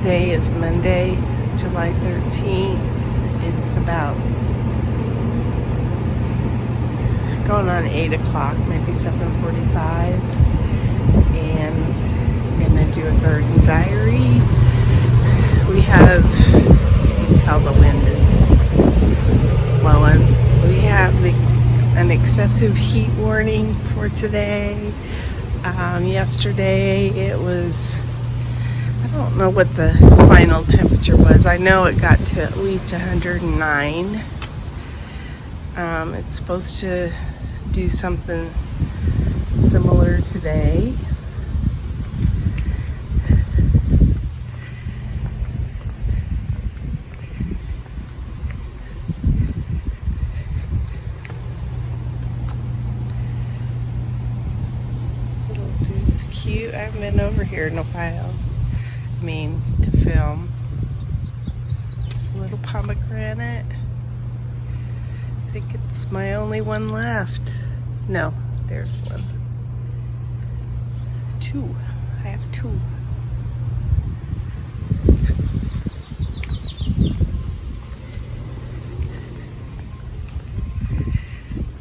Today is Monday, July 13th. It's about going on 8 o'clock, maybe 7:45. And I'm going to do a garden diary. We have, you can tell the wind is blowing. We have an excessive heat warning for today. Yesterday it was, I don't know what the final temperature was. I know it got to at least 109. It's supposed to do something similar today. Little dude's cute. I haven't been over here in a while. To film. There's a little pomegranate. I think it's my only one left. No, there's one. Two. I have two.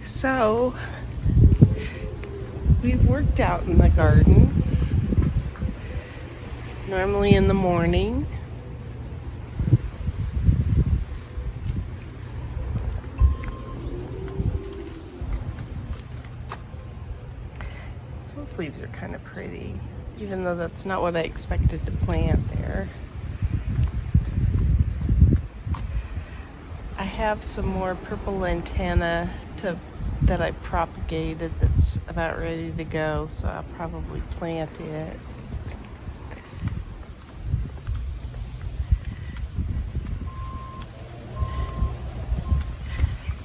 So, we've worked out in the garden. Normally in the morning. Those leaves are kind of pretty, even though that's not what I expected to plant there. I have some more purple lantana that I propagated that's about ready to go, so I'll probably plant it.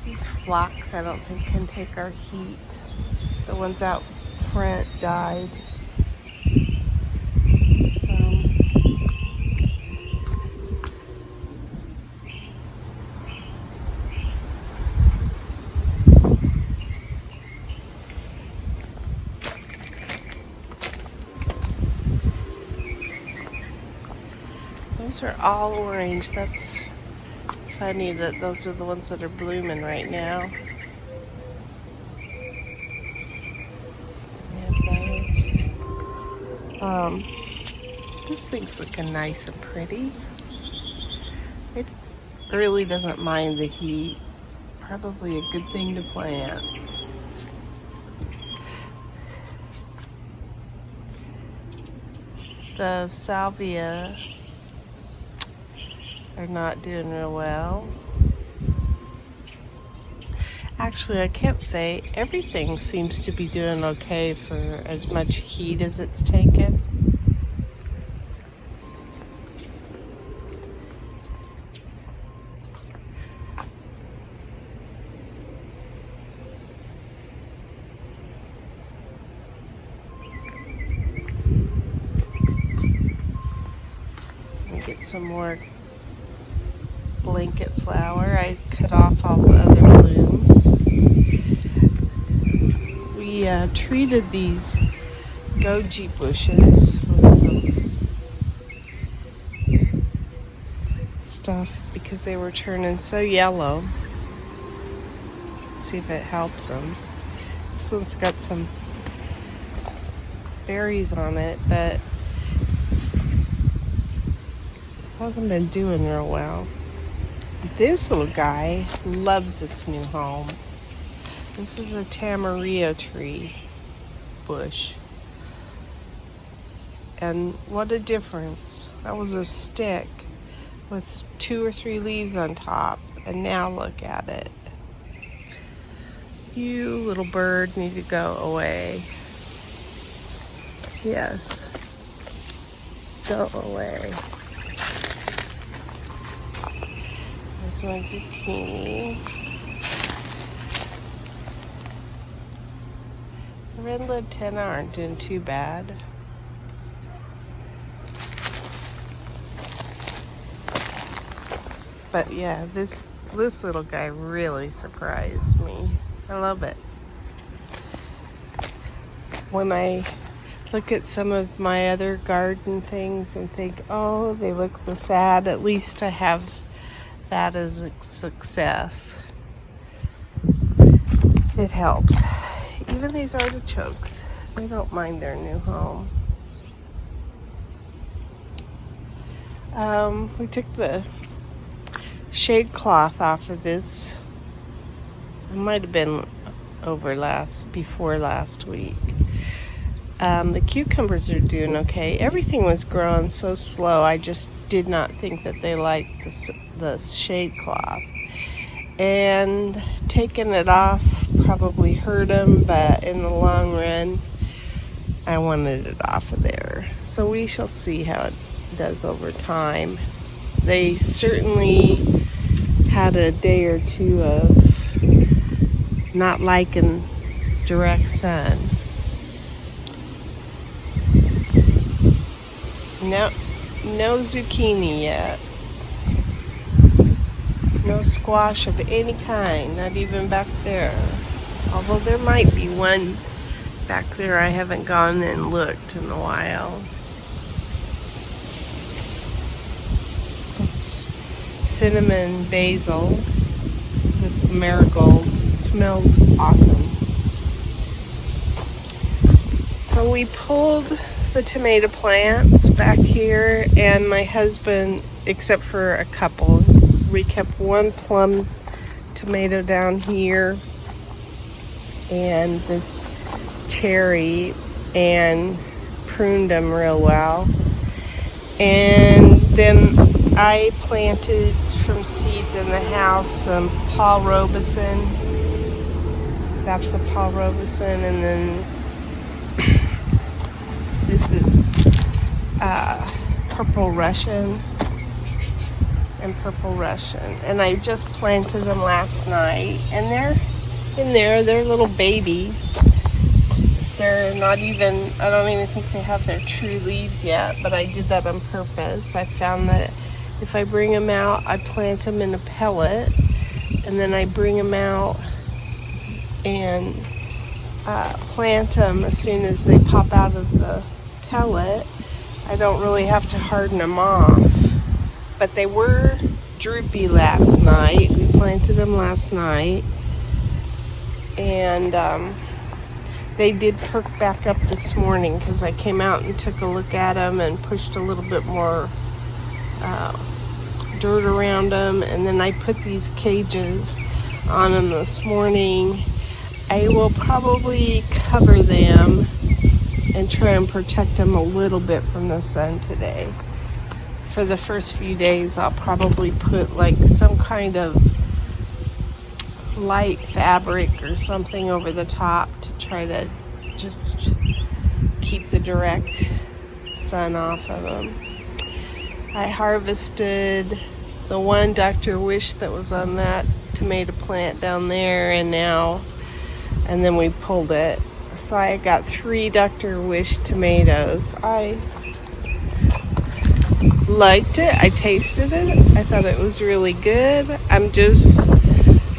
These phlox I don't think can take our heat. The ones out front died. So those are all orange. That's funny that those are the ones that are blooming right now. We have those. This thing's looking nice and pretty. It really doesn't mind the heat. Probably a good thing to plant. The salvia are not doing real well. Actually, I can't say. Everything seems to be doing okay for as much heat as it's taken. Get some more blanket flower. I cut off all the other blooms. We treated these goji bushes with some stuff because they were turning so yellow. See if it helps them. This one's got some berries on it, but hasn't been doing real well. This little guy loves its new home. This is a tamarillo tree bush. And what a difference. That was a stick with 2 or 3 leaves on top. And now look at it. You little bird need to go away. Yes. Go away. There's my zucchini. The red lantana aren't doing too bad. But yeah, this little guy really surprised me. I love it. When look at some of my other garden things and think, oh, they look so sad. At least I have that as a success. It helps. Even these artichokes, they don't mind their new home. We took the shade cloth off of this. It might have been before last week. The cucumbers are doing okay. Everything was growing so slow. I just did not think that they liked the shade cloth. And taking it off probably hurt them, but in the long run, I wanted it off of there. So we shall see how it does over time. They certainly had a day or two of not liking direct sun. No zucchini yet. No squash of any kind, not even back there. Although there might be one back there. I haven't gone and looked in a while. It's cinnamon basil with marigolds. It smells awesome. So we pulled the tomato plants back here, and my husband, except for a couple, we kept one plum tomato down here and this cherry, and pruned them real well. And then I planted from seeds in the house some Paul Robeson. That's a Paul Robeson, and then this is Purple Russian and Purple Russian. And I just planted them last night, and they're in there. They're little babies. They're not even, I don't even think they have their true leaves yet, but I did that on purpose. I found that if I bring them out, I plant them in a pellet, and then I bring them out and plant them as soon as they pop out of the pellet. I don't really have to harden them off. But they were droopy last night. We planted them last night. And they did perk back up this morning because I came out and took a look at them and pushed a little bit more dirt around them. And then I put these cages on them this morning. I will probably cover them and try and protect them a little bit from the sun today. For the first few days, I'll probably put like some kind of light fabric or something over the top to try to just keep the direct sun off of them. I harvested the one Dr. Wish that was on that tomato plant down there, and then we pulled it. So I got 3 Dr. Wish tomatoes. I liked it. I tasted it. I thought it was really good. I'm just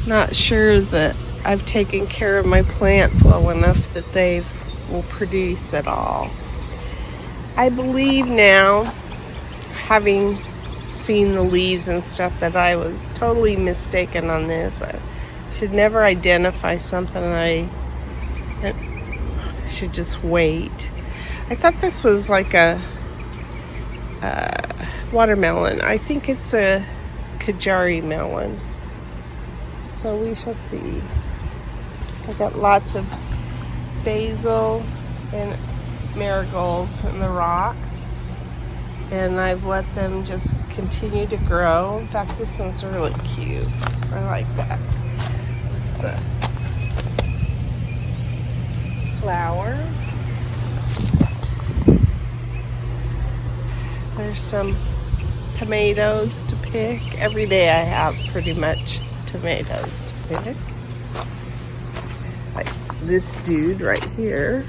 not sure that I've taken care of my plants well enough that they will produce at all. I believe now, having seen the leaves and stuff, that I was totally mistaken on this. I should never identify something. I should just wait. I thought this was like a watermelon. I think it's a Kajari melon. So we shall see. I got lots of basil and marigolds in the rocks, and I've let them just continue to grow. In fact, this one's really cute. I like that. The flower. There's some tomatoes to pick. Every day I have pretty much tomatoes to pick. Like this dude right here.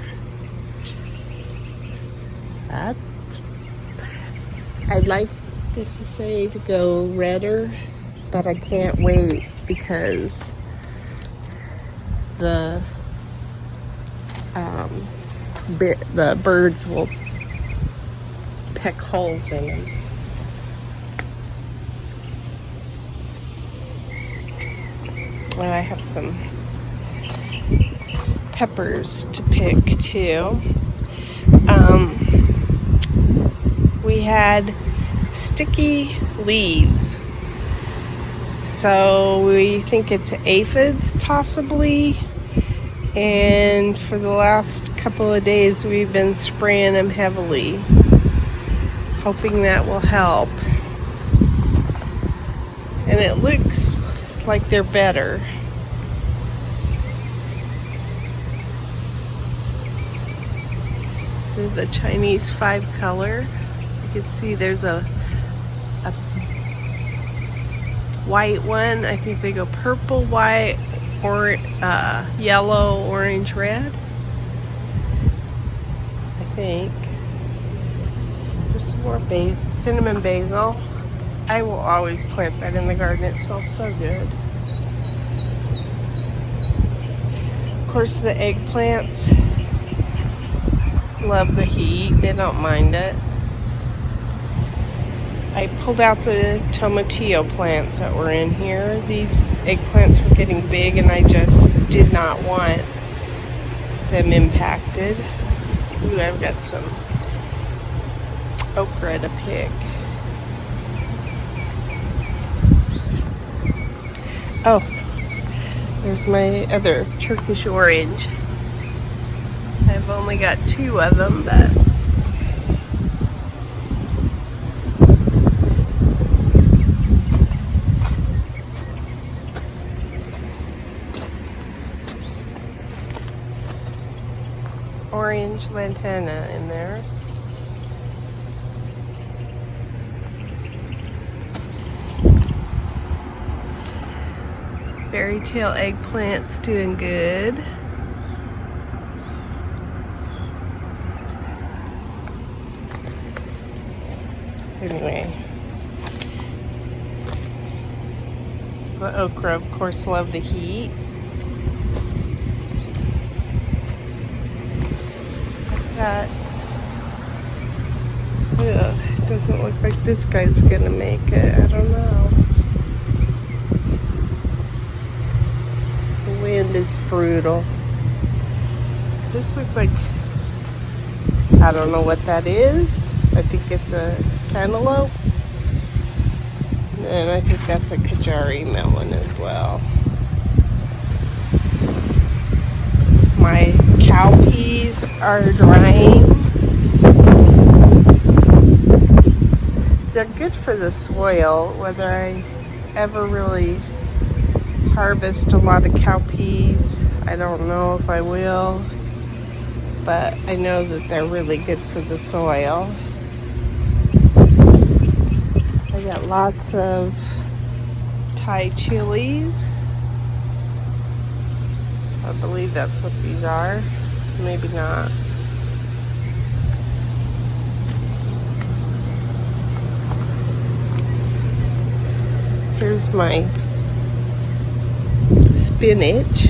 That. I'd like to say to go redder, but I can't wait because the the birds will peck holes in them. And I have some peppers to pick too. We had sticky leaves, so we think it's aphids possibly, and for the last couple of days we've been spraying them heavily, hoping that will help. And it looks like they're better. So the Chinese 5-color, you can see there's a white one. I think they go purple, white, or yellow, orange, red. I think. There's some more cinnamon basil. I will always plant that in the garden. It smells so good. Of course, the eggplants love the heat. They don't mind it. I pulled out the tomatillo plants that were in here. These eggplants were getting big and I just did not want them impacted. Ooh, I've got some okra to pick. Oh, there's my other Turkish orange. I've only got 2 of them, but orange lantana in there. Fairy tale eggplant's doing good. Anyway, the okra, of course, love the heat. That, it doesn't look like this guy's gonna make it. I don't know. The wind is brutal. This looks like, I don't know what that is. I think it's a cantaloupe. And I think that's a Kajari melon as well. My cowpeas are drying. They're good for the soil. Whether I ever really harvest a lot of cowpeas, I don't know if I will. But I know that they're really good for the soil. I got lots of Thai chilies. I believe that's what these are. Maybe not. Here's my spinach.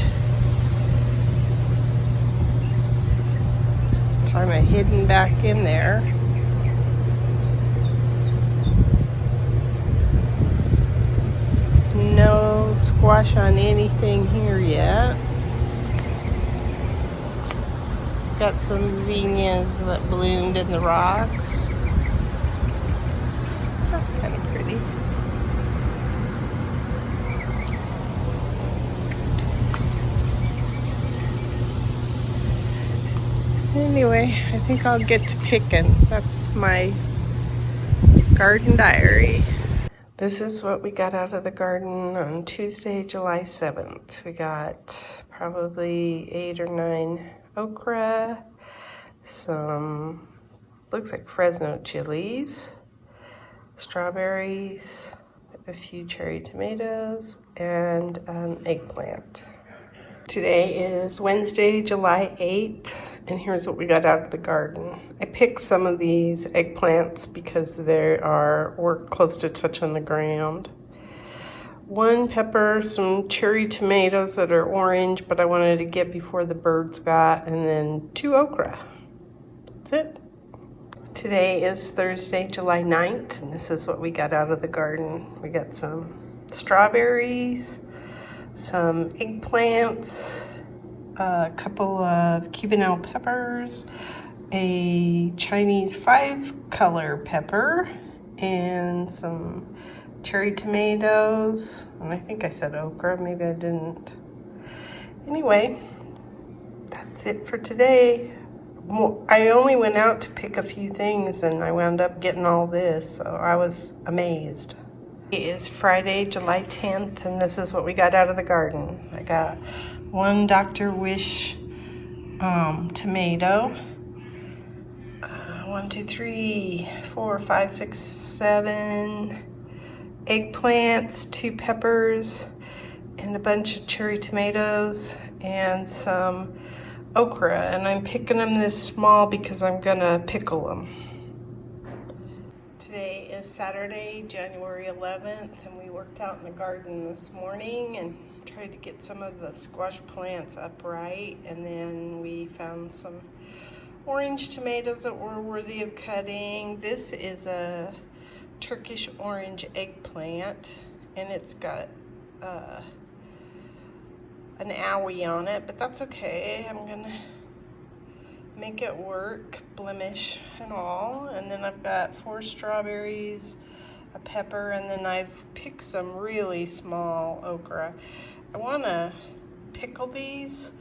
Kind of hidden back in there. No squash on anything here yet. Got some zinnias that bloomed in the rocks. That's kind of pretty. Anyway, I think I'll get to picking. That's my garden diary. This is what we got out of the garden on Tuesday, July 7th. We got probably 8 or 9 okra, some, looks like Fresno chilies, strawberries, a few cherry tomatoes, and an eggplant. Today is Wednesday, July 8th. And here's what we got out of the garden. I picked some of these eggplants because we're close to touch on the ground. 1 pepper, some cherry tomatoes that are orange, but I wanted to get before the birds got, and then 2 okra. That's it. Today is Thursday, July 9th, and this is what we got out of the garden. We got some strawberries, some eggplants, a couple of Cubanelle peppers, a Chinese 5-color pepper, and some cherry tomatoes, and I think I said okra, maybe I didn't. Anyway, that's it for today. I only went out to pick a few things and I wound up getting all this, so I was amazed. It is Friday, July 10th, and this is what we got out of the garden. I got one Dr. Wish tomato, 1, 2, 3, 4, 5, 6, 7 eggplants, 2 peppers, and a bunch of cherry tomatoes, and some okra, and I'm picking them this small because I'm gonna pickle them. Today is Saturday, January 11th, and we worked out in the garden this morning and tried to get some of the squash plants upright, and then we found some orange tomatoes that were worthy of cutting. This is a Turkish orange eggplant, and it's got an owie on it, but that's okay. I'm gonna make it work, blemish and all. And then I've got 4 strawberries, a pepper, and then I've picked some really small okra. I wanna pickle these,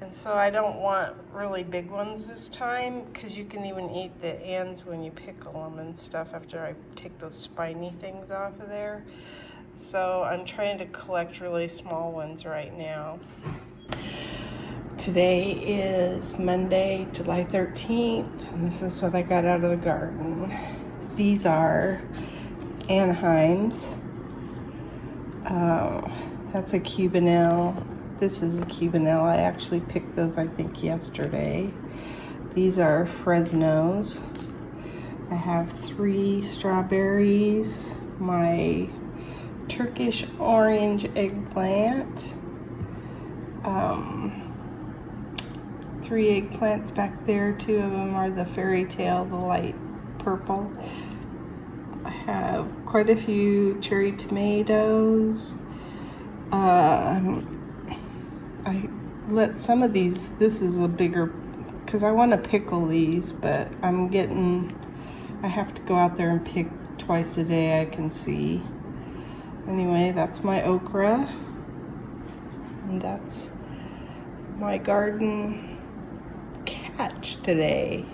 and so I don't want really big ones this time, because you can even eat the ends when you pickle them and stuff after I take those spiny things off of there. So I'm trying to collect really small ones right now. Today is Monday, July 13th, and this is what I got out of the garden. These are Anaheim's. That's a Cubanelle. This is a Cubanelle. I actually picked those, I think, yesterday. These are Fresnos. I have 3 strawberries, my Turkish orange eggplant, 3 eggplants back there. 2 of them are the fairy tale, the light purple. I have quite a few cherry tomatoes. I let some of these, this is a bigger, because I want to pickle these, but I have to go out there and pick twice a day, I can see. Anyway, that's my okra, and that's my garden catch today.